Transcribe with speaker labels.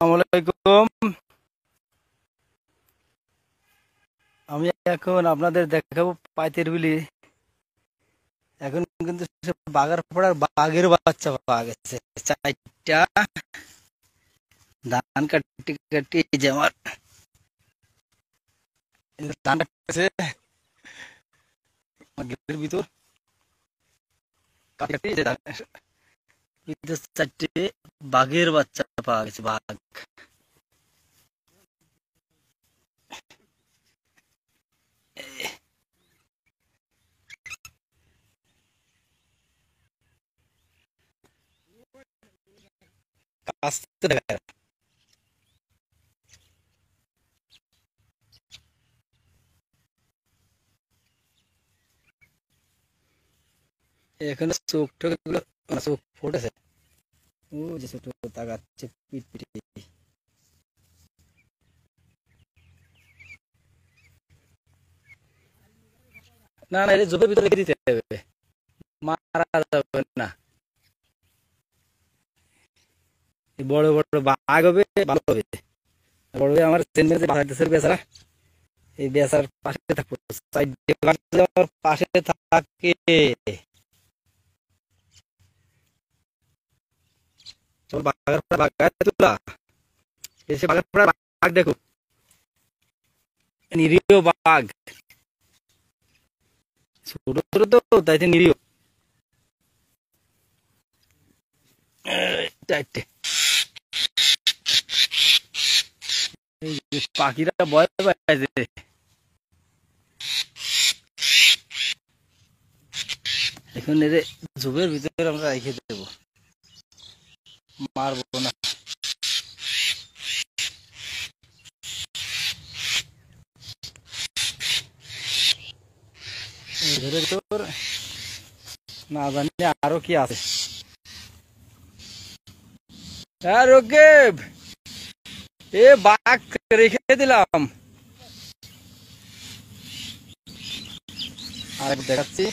Speaker 1: আসসালামু আলাইকুম। আমি এখন আপনাদের দেখাবো পাইতের বিলি। এখন কিন্তু সে বাগার পড়ার বাঘের বাচ্চা পাওয়া গেছে চারটা। ধান কাটি কাটি এই যে আমার এই যে ধান কাটতেছে আমার গেটের ভিতর কাটি কাটি এই যে ভিতর চারটে বাঘের বাচ্চা পাওয়া গেছে। বাঘ আসতে দেখা যায়। এখানে চোখ টোক এগুলো চোখ ফুটেছে। ও যে ছোট তাকাচ্ছে পিট পিটে। না না, এটা জোপের ভিতরে রেখে দিতে হবে, মারা যাবে না। এই বড় বড় বাঘ হবে, ভালো হবে। বড় হয়ে আমার চেন্নাইতে বাংলাদেশের বেচারা এই বেচার পাশে থাকবো, সাইডে বাঘ যদি আমার পাশে থাকে। চল বাঘের পরে বাঘ তুলা এসে বাঘের পরে বাঘ দেখো, নিরীহ বাঘ, ছোট ছোট তো তাইতে নিরীহ। চারটে এই যে পাখিরা ভয় পাইছে। এখন এদের ঝোপের ভিতরে আমরা রেখে দেবো, মারবো না। এদের ভিতর না জানি আরো কি আছে। হ্যাঁ রকিব, এ বাঘ রেখে দিলাম, আর দেখাচ্ছি।